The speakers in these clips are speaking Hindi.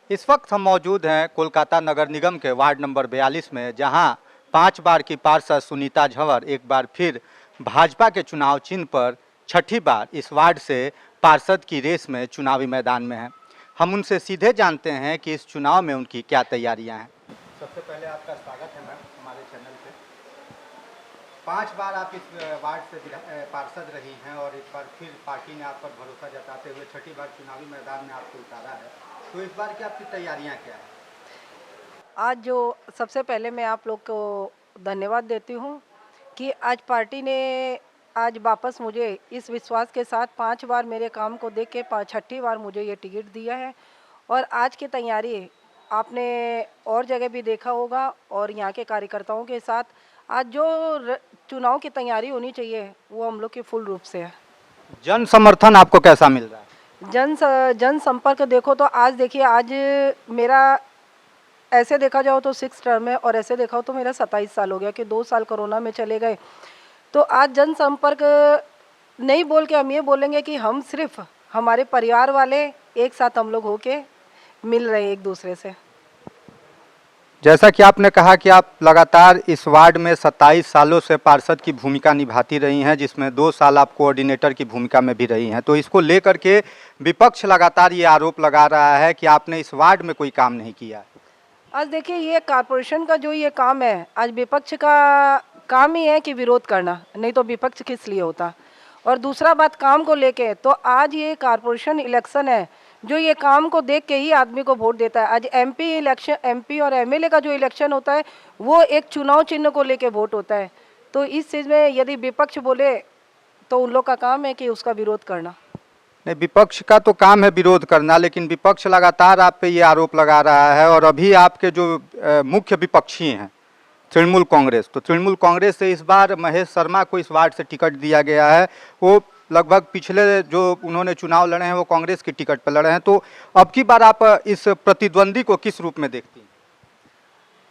इस वक्त हम मौजूद हैं कोलकाता नगर निगम के वार्ड नंबर 42 में, जहां 5 बार की पार्षद सुनीता झंवर एक बार फिर भाजपा के चुनाव चिन्ह पर छठी बार इस वार्ड से पार्षद की रेस में चुनावी मैदान में हैं। हम उनसे सीधे जानते हैं कि इस चुनाव में उनकी क्या तैयारियां हैं। सबसे पहले आपका स्वागत है मैम हमारे चैनल पे। 5 बार आप इस वार्ड से पार्षद रही हैं और एक बार फिर पार्टी ने आप पर भरोसा जताते हुए छठी बार चुनावी मैदान में आपको उतारा है, तो इस बार की आपकी तैयारियां क्या हैं? आज जो सबसे पहले मैं आप लोग को धन्यवाद देती हूँ कि आज पार्टी ने आज वापस मुझे इस विश्वास के साथ 5 बार मेरे काम को देख के छठी बार मुझे ये टिकट दिया है। और आज की तैयारी आपने और जगह भी देखा होगा और यहाँ के कार्यकर्ताओं के साथ आज जो चुनाव की तैयारी होनी चाहिए वो हम लोग की फुल रूप से है। जन समर्थन आपको कैसा मिल रहा है? जन संपर्क देखो तो आज देखिए, आज मेरा ऐसे देखा जाओ तो 6 टर्म है और ऐसे देखा हो तो मेरा 27 साल हो गया कि 2 साल कोरोना में चले गए। तो आज जनसंपर्क नहीं बोल के हम ये बोलेंगे कि हम सिर्फ हमारे परिवार वाले एक साथ हम लोग होके मिल रहे हैं एक दूसरे से। जैसा कि आपने कहा कि आप लगातार इस वार्ड में 27 सालों से पार्षद की भूमिका निभाती रही हैं, जिसमें 2 साल आप कोऑर्डिनेटर की भूमिका में भी रही हैं, तो इसको लेकर के विपक्ष लगातार ये आरोप लगा रहा है कि आपने इस वार्ड में कोई काम नहीं किया। आज देखिए, ये कारपोरेशन का जो ये काम है, आज विपक्ष का काम ही है कि विरोध करना, नहीं तो विपक्ष किस लिए होता। और दूसरा बात काम को लेके, तो आज ये कारपोरेशन इलेक्शन है, जो ये काम को देख के ही आदमी को वोट देता है। आज एमपी इलेक्शन, एमपी और एमएलए का जो इलेक्शन होता है वो एक चुनाव चिन्ह को लेके वोट होता है। तो इस चीज़ में यदि विपक्ष बोले तो उन लोग का काम है कि उसका विरोध करना। नहीं, विपक्ष का तो काम है विरोध करना, लेकिन विपक्ष लगातार आप पे ये आरोप लगा रहा है। और अभी आपके जो मुख्य विपक्षी हैं तृणमूल कांग्रेस, तो तृणमूल कांग्रेस से इस बार महेश शर्मा को इस वार्ड से टिकट दिया गया है। वो लगभग पिछले जो उन्होंने चुनाव लड़े हैं वो कांग्रेस की टिकट पर लड़े हैं, तो अब की बार आप इस प्रतिद्वंदी को किस रूप में देखती हैं?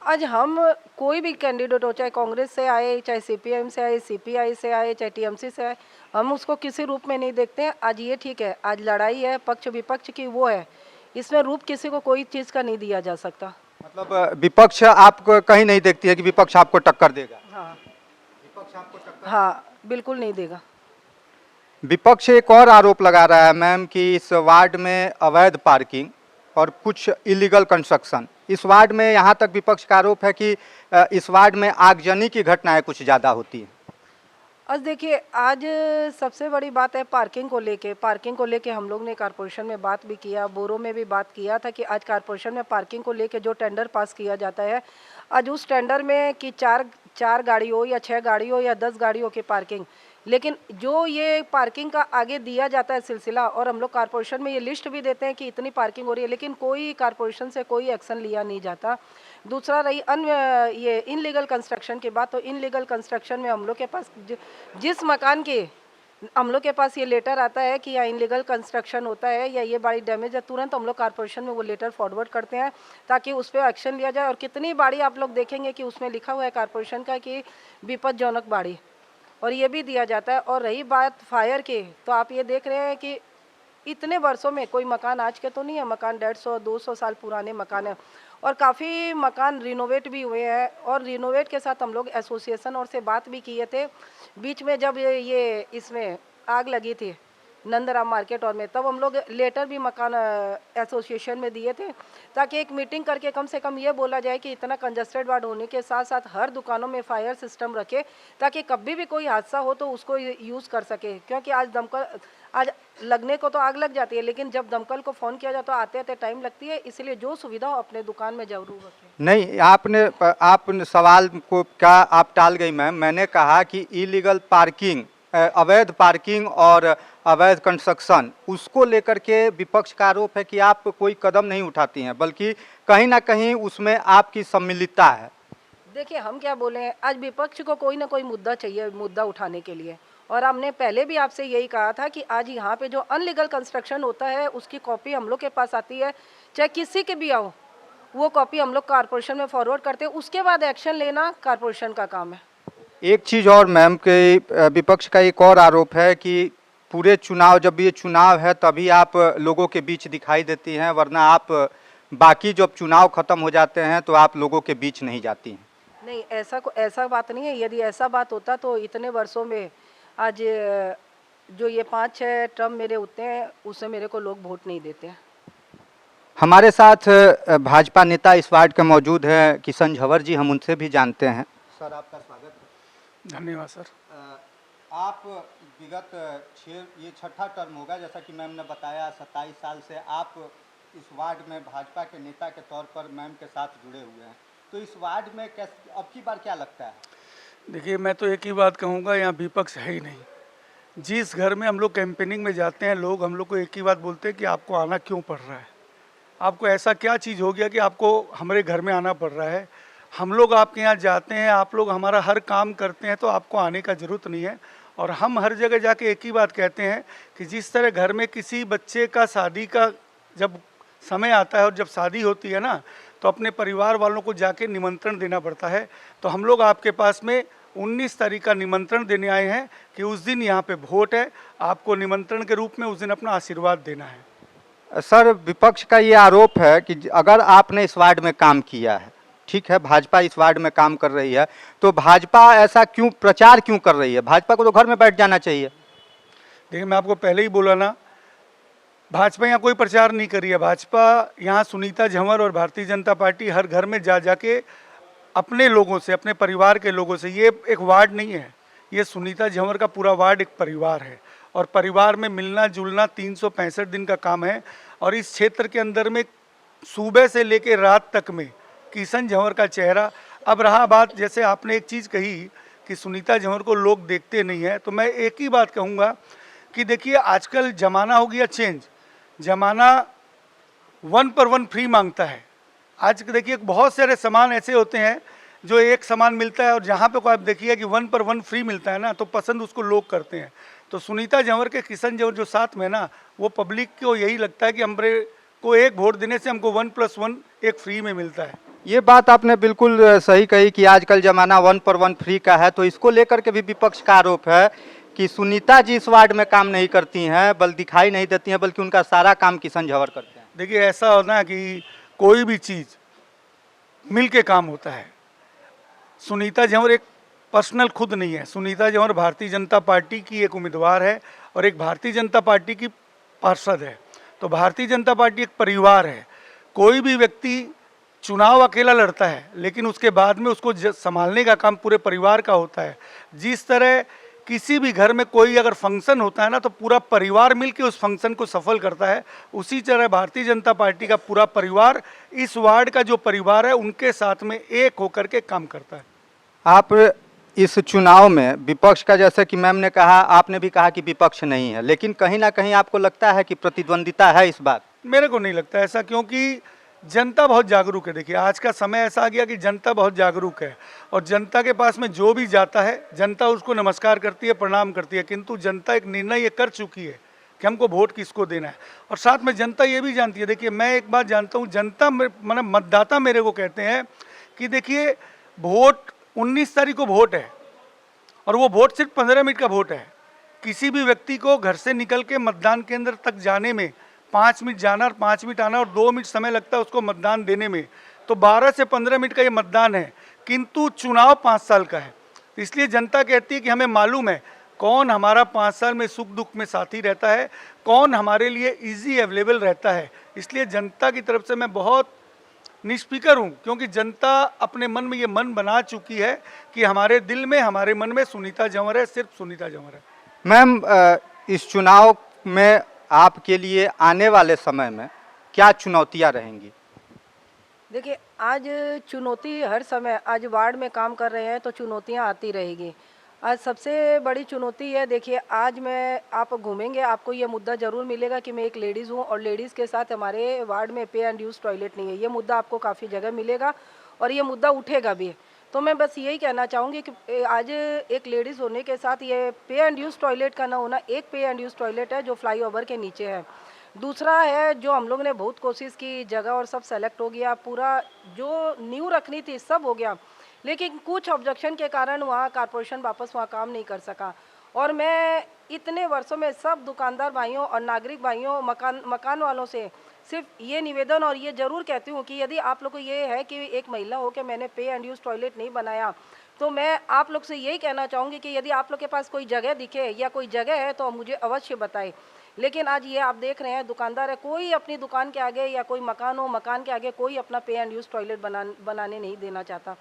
आज हम कोई भी कैंडिडेट हो, चाहे कांग्रेस से आए, चाहे सीपीएम से आए, सीपीआई से आए, चाहे टीएमसी से आए, हम उसको किसी रूप में नहीं देखते हैं। आज ये ठीक है, आज लड़ाई है पक्ष विपक्ष की, वो है, इसमें रूप किसी को कोई चीज़ का नहीं दिया जा सकता। मतलब विपक्ष आपको कहीं नहीं देखती है कि विपक्ष आपको टक्कर देगा? हाँ, विपक्ष आपको टक्कर, हाँ बिल्कुल नहीं देगा। विपक्ष एक और आरोप लगा रहा है मैम कि इस वार्ड में अवैध पार्किंग और कुछ इलीगल कंस्ट्रक्शन, इस वार्ड में यहाँ तक विपक्ष का आरोप है कि इस वार्ड में आगजनी की घटनाएं कुछ ज़्यादा होती हैं। आज देखिए, आज सबसे बड़ी बात है पार्किंग को लेके। पार्किंग को लेके हम लोग ने कारपोरेशन में बात भी किया, बोरो में भी बात किया था कि आज कारपोरेशन में पार्किंग को लेके जो टेंडर पास किया जाता है, आज उस टेंडर में कि चार गाड़ी हो या 6 गाड़ी हो या 10 गाड़ियों की पार्किंग, लेकिन जो ये पार्किंग का आगे दिया जाता है सिलसिला, और हम लोग कारपोरेशन में ये लिस्ट भी देते हैं कि इतनी पार्किंग हो रही है, लेकिन कोई कारपोरेशन से कोई एक्शन लिया नहीं जाता। दूसरा रही ये इनलीगल कंस्ट्रक्शन की बात, तो इनलीगल कंस्ट्रक्शन में हम लोग के पास जिस मकान के हम लोग के पास ये लेटर आता है कि या इनलीगल कंस्ट्रक्शन होता है या ये बाड़ी डैमेज है, तुरंत हम लोग कारपोरेशन में वो लेटर फॉरवर्ड करते हैं ताकि उस पर एक्शन लिया जाए। और कितनी बाड़ी आप लोग देखेंगे कि उसमें लिखा हुआ है कारपोरेशन का कि विपदजनक बाड़ी, और ये भी दिया जाता है। और रही बात फायर की, तो आप ये देख रहे हैं कि इतने वर्षों में कोई मकान आज के तो नहीं है, मकान 150-200 साल पुराने मकान है, और काफ़ी मकान रिनोवेट भी हुए हैं। और रिनोवेट के साथ हम लोग एसोसिएशन और से बात भी किए थे बीच में, जब ये इसमें आग लगी थी नंदराम मार्केट और में, तब हम लोग लेटर भी मकान एसोसिएशन में दिए थे ताकि एक मीटिंग करके कम से कम ये बोला जाए कि इतना कंजस्टेड वार्ड होने के साथ साथ हर दुकानों में फायर सिस्टम रखे ताकि कभी भी कोई हादसा हो तो उसको यूज़ कर सके। क्योंकि आज लगने को तो आग लग जाती है, लेकिन जब दमकल को फ़ोन किया जाता है आते आते टाइम लगती है, इसलिए जो सुविधा हो अपने दुकान में जरूर रखें। नहीं, आपने सवाल को क्या आप टाल गई मैम। मैंने कहा कि इलीगल पार्किंग, अवैध पार्किंग और अवैध कंस्ट्रक्शन, उसको लेकर के विपक्ष का आरोप है कि आप कोई कदम नहीं उठाती हैं, बल्कि कहीं ना कहीं उसमें आपकी सम्मिलितता है। देखिए, हम क्या बोले हैं, आज विपक्ष को कोई ना कोई मुद्दा चाहिए, मुद्दा उठाने के लिए। और हमने पहले भी आपसे यही कहा था कि आज यहाँ पे जो अनलीगल कंस्ट्रक्शन होता है उसकी कॉपी हम लोग के पास आती है, चाहे किसी के भी आओ, वो कॉपी हम लोग कारपोरेशन में फॉरवर्ड करते हैं, उसके बाद एक्शन लेना कारपोरेशन का काम है। एक चीज़ और मैम के विपक्ष का एक और आरोप है कि पूरे चुनाव, जब ये चुनाव है तभी आप लोगों के बीच दिखाई देती हैं, वरना आप बाकी जब चुनाव खत्म हो जाते हैं तो आप लोगों के बीच नहीं जाती हैं? नहीं, ऐसा बात नहीं है। यदि ऐसा बात होता तो इतने वर्षों में आज जो ये 5-6 टर्म मेरे होते हैं, उससे मेरे को लोग वोट नहीं देते हैं। हमारे साथ भाजपा नेता इस वार्ड के मौजूद हैं किशन झंवर जी, हम उनसे भी जानते हैं। सर, आपका स्वागत है। धन्यवाद सर। आप विगत ये छठा टर्म होगा, जैसा कि मैम ने बताया 27 साल से आप इस वार्ड में भाजपा के नेता के तौर पर मैम के साथ जुड़े हुए हैं, तो इस वार्ड में कैसे अब की बार क्या लगता है? देखिए, मैं तो एक ही बात कहूँगा, यहाँ विपक्ष है ही नहीं। जिस घर में हम लोग कैंपेनिंग में जाते हैं, लोग हम लोग को एक ही बात बोलते हैं कि आपको आना क्यों पड़ रहा है, आपको ऐसा क्या चीज़ हो गया कि आपको हमारे घर में आना पड़ रहा है। हम लोग आपके यहाँ जाते हैं, आप लोग हमारा हर काम करते हैं, तो आपको आने का ज़रूरत नहीं है। और हम हर जगह जाके एक ही बात कहते हैं कि जिस तरह घर में किसी बच्चे का शादी का जब समय आता है और जब शादी होती है ना, तो अपने परिवार वालों को जाके निमंत्रण देना पड़ता है। तो हम लोग आपके पास में 19 तारीख का निमंत्रण देने आए हैं कि उस दिन यहाँ पे वोट है, आपको निमंत्रण के रूप में उस दिन अपना आशीर्वाद देना है। सर, विपक्ष का ये आरोप है कि अगर आपने इस वार्ड में काम किया है, ठीक है, भाजपा इस वार्ड में काम कर रही है, तो भाजपा ऐसा क्यों प्रचार क्यों कर रही है? भाजपा को तो घर में बैठ जाना चाहिए। देखिए, मैं आपको पहले ही बोला ना, भाजपा यहाँ कोई प्रचार नहीं कर रही है। भाजपा यहाँ सुनीता झंवर और भारतीय जनता पार्टी हर घर में जा जाके अपने लोगों से, अपने परिवार के लोगों से, ये एक वार्ड नहीं है, ये सुनीता झंवर का पूरा वार्ड एक परिवार है। और परिवार में मिलना जुलना 365 दिन का काम है। और इस क्षेत्र के अंदर में सुबह से लेकर रात तक में किशन झंवर का चेहरा। अब रहा बात, जैसे आपने एक चीज़ कही कि सुनीता झंवर को लोग देखते नहीं हैं, तो मैं एक ही बात कहूँगा कि देखिए, आजकल ज़माना हो गया चेंज। ज़माना 1 पर 1 फ्री मांगता है। आज देखिए, बहुत सारे सामान ऐसे होते हैं जो एक सामान मिलता है, और जहाँ पे को आप देखिए कि 1 पर 1 फ्री मिलता है ना, तो पसंद उसको लोग करते हैं। तो सुनीता झंवर के किशन झंवर जो साथ में ना, वो पब्लिक को यही लगता है कि हमरे को एक वोट देने से हमको 1+1 एक फ्री में मिलता है। ये बात आपने बिल्कुल सही कही कि आजकल जमाना 1 पर 1 फ्री का है, तो इसको लेकर के भी विपक्ष का आरोप है कि सुनीता जी इस वार्ड में काम नहीं करती हैं, बल दिखाई नहीं देती हैं, बल्कि उनका सारा काम किशन झंवर करते हैं। देखिए, ऐसा होना है कि कोई भी चीज़ मिल के काम होता है। सुनीता झंवर एक पर्सनल खुद नहीं है। सुनीता झंवर भारतीय जनता पार्टी की एक उम्मीदवार है और एक भारतीय जनता पार्टी की पार्षद है। तो भारतीय जनता पार्टी एक परिवार है। कोई भी व्यक्ति चुनाव अकेला लड़ता है, लेकिन उसके बाद में उसको संभालने का काम पूरे परिवार का होता है। जिस तरह किसी भी घर में कोई अगर फंक्शन होता है ना, तो पूरा परिवार मिलकर उस फंक्शन को सफल करता है। उसी तरह भारतीय जनता पार्टी का पूरा परिवार, इस वार्ड का जो परिवार है, उनके साथ में एक होकर के काम करता है। आप इस चुनाव में विपक्ष का, जैसे कि मैम ने कहा, आपने भी कहा कि विपक्ष नहीं है, लेकिन कहीं ना कहीं आपको लगता है कि प्रतिद्वंदिता है इस बार? मेरे को नहीं लगता ऐसा, क्योंकि जनता बहुत जागरूक है। देखिए, आज का समय ऐसा आ गया कि जनता बहुत जागरूक है, और जनता के पास में जो भी जाता है, जनता उसको नमस्कार करती है, प्रणाम करती है। किंतु जनता एक निर्णय ये कर चुकी है कि हमको वोट किसको देना है। और साथ में जनता ये भी जानती है। देखिए, मैं एक बात जानता हूँ, जनता मतलब मतदाता मेरे को कहते हैं कि देखिए, वोट 19 तारीख को वोट है, और वो वोट सिर्फ 15 मिनट का वोट है। किसी भी व्यक्ति को घर से निकल के मतदान केंद्र तक जाने में 5 मिनट जाना और 5 मिनट आना, और 2 मिनट समय लगता है उसको मतदान देने में। तो 12 से 15 मिनट का ये मतदान है, किंतु चुनाव 5 साल का है। इसलिए जनता कहती है कि हमें मालूम है कौन हमारा 5 साल में सुख दुख में साथी रहता है, कौन हमारे लिए ईजी अवेलेबल रहता है। इसलिए जनता की तरफ से मैं बहुत निष्फिकर हूँ, क्योंकि जनता अपने मन में ये मन बना चुकी है कि हमारे दिल में, हमारे मन में सुनीता झंवर है, सिर्फ सुनीता झंवर है। मैम, इस चुनाव में आपके लिए आने वाले समय में क्या चुनौतियां रहेंगी? देखिए, आज चुनौती हर समय, आज वार्ड में काम कर रहे हैं तो चुनौतियां आती रहेगी। आज सबसे बड़ी चुनौती है, देखिए, आज मैं आप घूमेंगे, आपको ये मुद्दा ज़रूर मिलेगा कि मैं एक लेडीज़ हूँ और लेडीज़ के साथ हमारे वार्ड में पे एंड यूज़ टॉयलेट नहीं है। ये मुद्दा आपको काफ़ी जगह मिलेगा और ये मुद्दा उठेगा भी। तो मैं बस यही कहना चाहूँगी कि आज एक लेडीज़ होने के साथ ये पे एंड यूज़ टॉयलेट का ना होना, एक पे एंड यूज़ टॉयलेट है जो फ्लाईओवर के नीचे है। दूसरा है, जो हम लोग ने बहुत कोशिश की, जगह और सब सेलेक्ट हो गया, पूरा जो नींव रखनी थी सब हो गया, लेकिन कुछ ऑब्जेक्शन के कारण वहाँ कारपोरेशन वापस वहाँ काम नहीं कर सका। और मैं इतने वर्षों में सब दुकानदार भाइयों और नागरिक भाइयों, मकान वालों से सिर्फ ये निवेदन और ये जरूर कहती हूँ कि यदि आप लोग को ये है कि एक महिला हो के मैंने पे एंड यूज़ टॉयलेट नहीं बनाया, तो मैं आप लोग से यही कहना चाहूँगी कि यदि आप लोग के पास कोई जगह दिखे या कोई जगह है तो मुझे अवश्य बताएं। लेकिन आज ये आप देख रहे हैं दुकानदार है, कोई अपनी दुकान के आगे या कोई मकान हो, मकान के आगे कोई अपना पे एंड यूज़ टॉयलेट बनाने नहीं देना चाहता।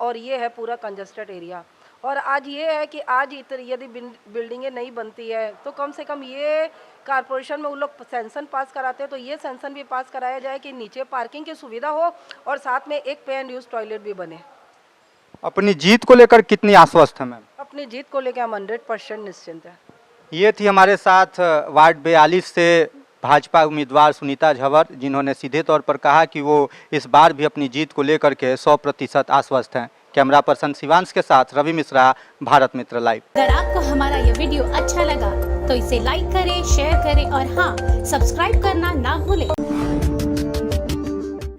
और ये है पूरा कंजस्टेड एरिया। और आज ये है कि आज यदि बिल्डिंगें नहीं बनती है तो कम से कम ये कारपोरेशन में उन लोग सेंसन पास कराते हैं तो ये सेंसन भी पास कराया जाए कि नीचे पार्किंग की सुविधा हो और साथ में एक पे एंड यूज़ टॉयलेट भी बने। अपनी जीत को लेकर कितनी आश्वस्त है मैम? अपनी जीत को लेकर हम 100% निश्चिंत हैं। ये थी हमारे साथ वार्ड 42 से भाजपा उम्मीदवार सुनीता झंवर, जिन्होंने सीधे तौर पर कहा कि वो इस बार भी अपनी जीत को लेकर के 100% आश्वस्त हैं। कैमरा पर्सन शिवांश के साथ रवि मिश्रा, भारत मित्र लाइव। अगर आपको हमारा ये वीडियो अच्छा लगा तो इसे लाइक करें, शेयर करें और हाँ, सब्सक्राइब करना ना भूलें।